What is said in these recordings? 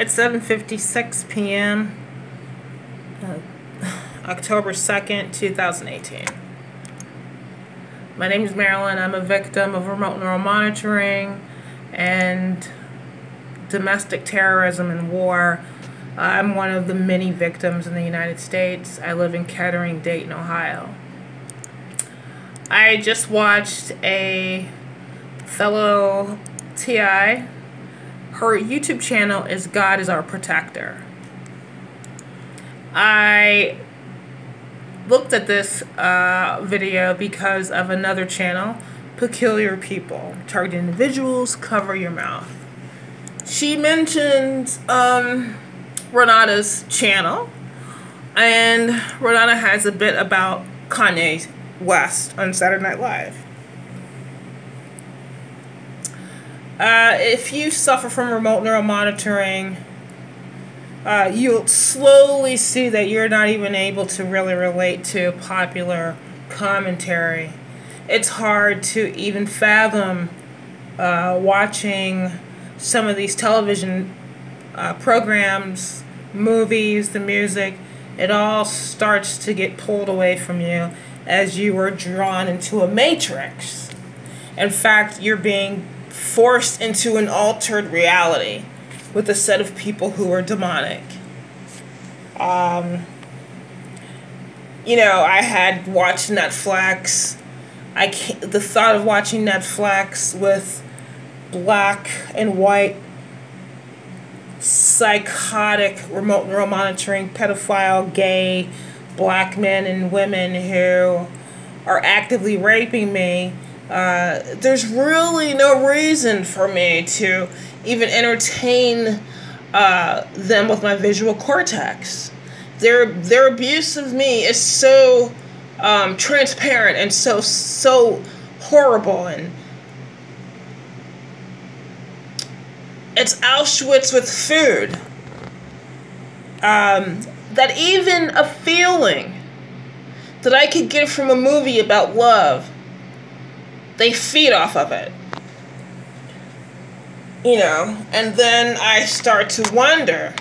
It's 7:56 p.m. October 2nd, 2018. My name is Marilyn. I'm a victim of remote neural monitoring and domestic terrorism and war. I'm one of the many victims in the United States. I live in Kettering, Dayton, Ohio. I just watched a fellow TI. Her YouTube channel is God is Our Protector. I looked at this video because of another channel, Peculiar People, Target Individuals, Cover Your Mouth. She mentioned Renata's channel, and Renata has a bit about Kanye West on Saturday Night Live. If you suffer from remote neural monitoring, you'll slowly see that you're not even able to really relate to popular commentary. It's hard to even fathom watching some of these television programs, movies, the music. It all starts to get pulled away from you as you are drawn into a matrix. In fact, you're being forced into an altered reality with a set of people who are demonic. You know, I had watched Netflix. The thought of watching Netflix with black and white, psychotic, remote neural monitoring, pedophile, gay, black men and women who are actively raping me, there's really no reason for me to even entertain them with my visual cortex. Their abuse of me is so transparent and so horrible, and it's Auschwitz with food. That even a feeling that I could get from a movie about love, they feed off of it. You know, and then I start to wonder,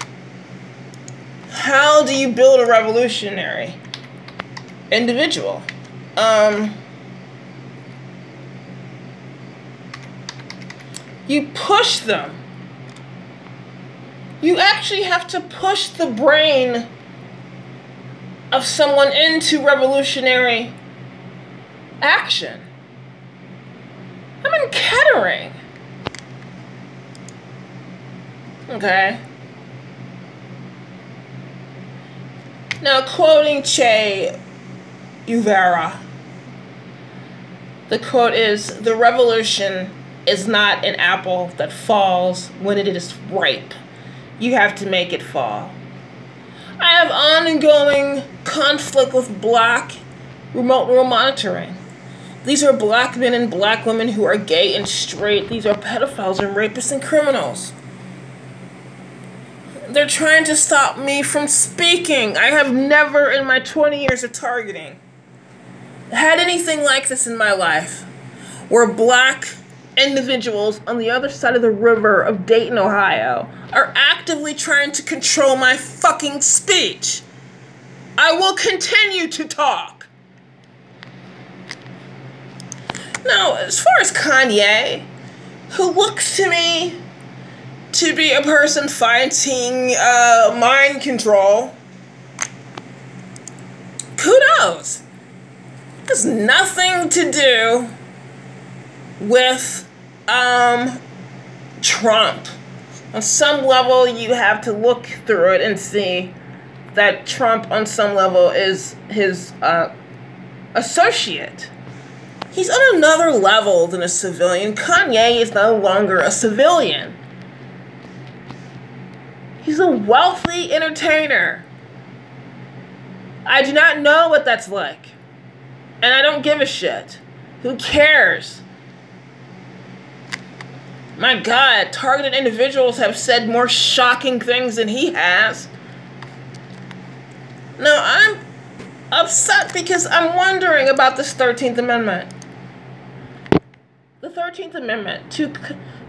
how do you build a revolutionary individual? You push them. You actually have to push the brain of someone into revolutionary action. I'm in Kettering. Okay. Now, quoting Che Guevara, the quote is, "The revolution is not an apple that falls when it is ripe. You have to make it fall." I have ongoing conflict with black remote neural monitoring. These are black men and black women who are gay and straight. These are pedophiles and rapists and criminals. They're trying to stop me from speaking. I have never in my 20 years of targeting had anything like this in my life, where black individuals on the other side of the river of Dayton, Ohio, are actively trying to control my fucking speech. I will continue to talk. Now, as far as Kanye, who looks to me to be a person fighting mind control, kudos. It has nothing to do with Trump. On some level, you have to look through it and see that Trump, on some level, is his associate. He's on another level than a civilian. Kanye is no longer a civilian. He's a wealthy entertainer. I do not know what that's like. And I don't give a shit. Who cares? My God, targeted individuals have said more shocking things than he has. No, I'm upset because I'm wondering about this 13th Amendment. The 13th Amendment,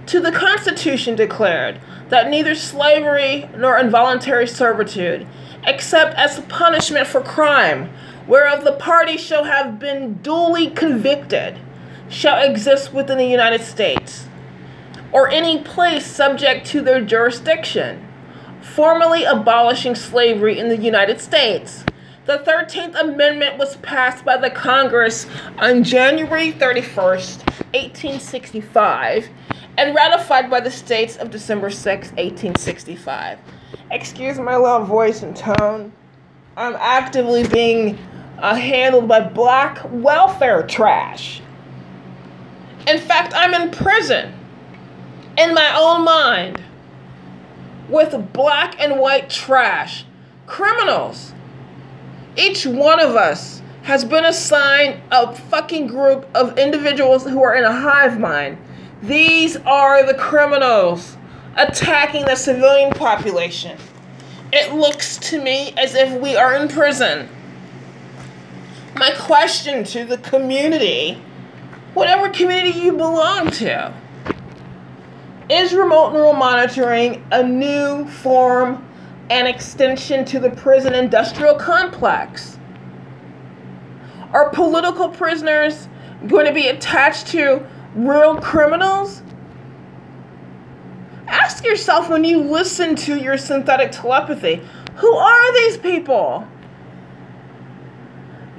to the Constitution declared that neither slavery nor involuntary servitude, except as a punishment for crime, whereof the party shall have been duly convicted, shall exist within the United States, or any place subject to their jurisdiction, formally abolishing slavery in the United States. The 13th Amendment was passed by the Congress on January 31st, 1865, and ratified by the states of December 6, 1865. Excuse my loud voice and tone. I'm actively being handled by black welfare trash. In fact, I'm in prison, in my own mind, with black and white trash, criminals. Each one of us has been assigned a fucking group of individuals who are in a hive mind. These are the criminals attacking the civilian population. It looks to me as if we are in prison. My question to the community, whatever community you belong to, is remote neural monitoring a new form and extension to the prison industrial complex? Are political prisoners going to be attached to real criminals? Ask yourself when you listen to your synthetic telepathy, who are these people?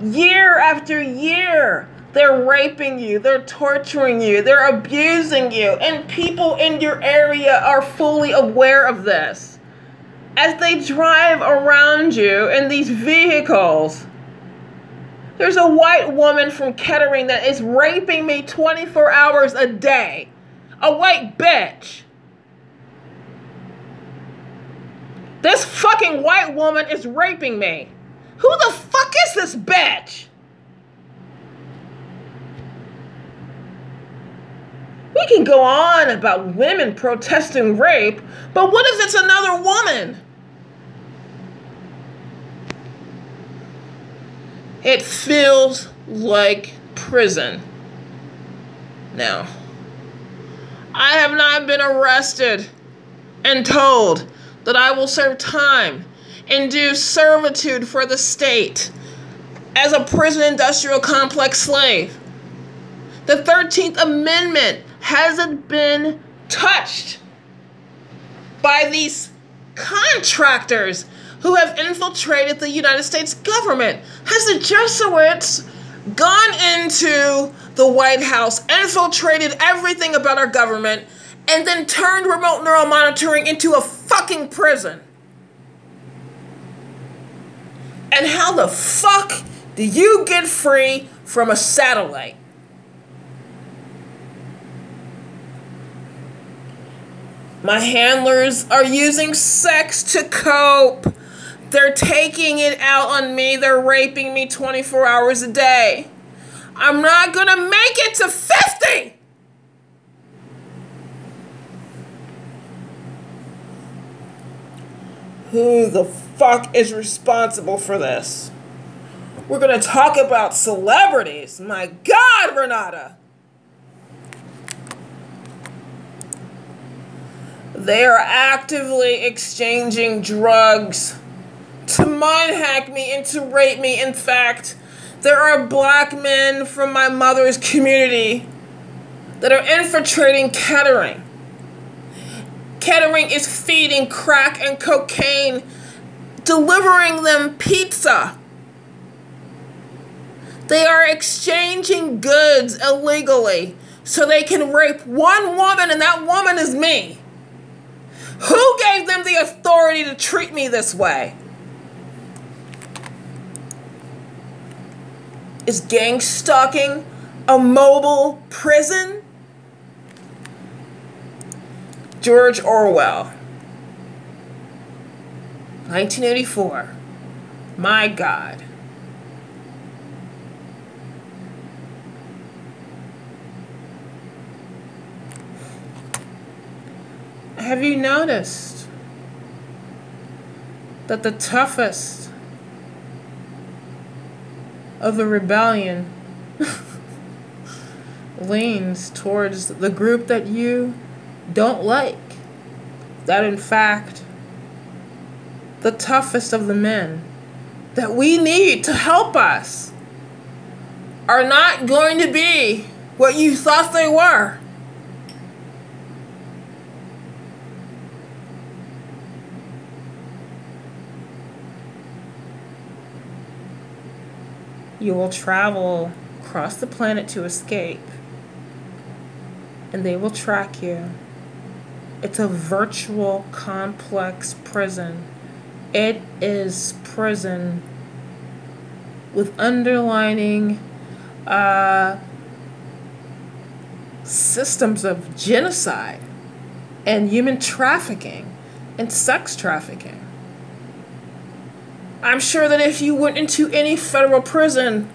Year after year, they're raping you, they're torturing you, they're abusing you, and people in your area are fully aware of this. As they drive around you in these vehicles, there's a white woman from Kettering that is raping me 24 hours a day. A white bitch. This fucking white woman is raping me. Who the fuck is this bitch? We can go on about women protesting rape, but what if it's another woman? It feels like prison. Now, I have not been arrested and told that I will serve time and do servitude for the state as a prison industrial complex slave. The 13th Amendment hasn't been touched by these contractors who have infiltrated the United States government. Has the Jesuits gone into the White House, infiltrated everything about our government, and then turned remote neural monitoring into a fucking prison? And how the fuck do you get free from a satellite? My handlers are using sex to cope. They're taking it out on me. They're raping me 24 hours a day. I'm not gonna make it to 50! Who the fuck is responsible for this? We're gonna talk about celebrities. My God, Renata! They are actively exchanging drugs to mind hack me and to rape me. In fact, there are black men from my mother's community that are infiltrating Kettering. Kettering is feeding crack and cocaine, delivering them pizza. They are exchanging goods illegally so they can rape one woman, and that woman is me. Who gave them the authority to treat me this way? Is gang stalking a mobile prison? George Orwell, 1984. My God. Have you noticed that the toughest of the rebellion leans towards the group that you don't like that, in fact, the toughest of the men that we need to help us are not going to be what you thought they were. You will travel across the planet to escape, and they will track you. It's a virtual, complex prison. It is prison with underlining systems of genocide and human trafficking and sex trafficking. I'm sure that if you went into any federal prison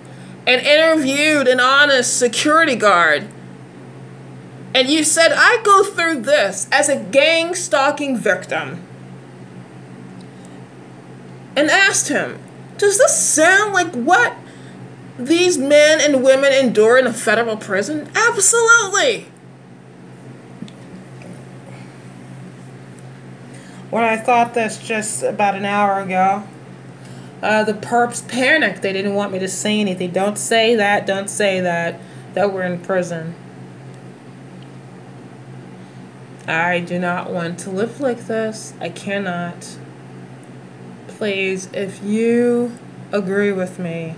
and interviewed an honest security guard, and you said, I go through this as a gang stalking victim, and asked him, does this sound like what these men and women endure in a federal prison? Absolutely. When I thought this just about an hour ago, the perps panicked. They didn't want me to say anything. Don't say that we're in prison. I do not want to live like this. I cannot. Please, if you agree with me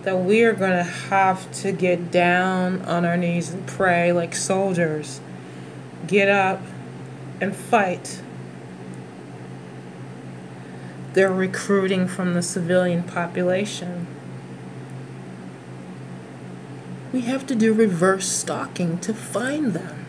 that we are going to have to get down on our knees and pray like soldiers, get up and fight. They're recruiting from the civilian population. We have to do reverse stalking to find them.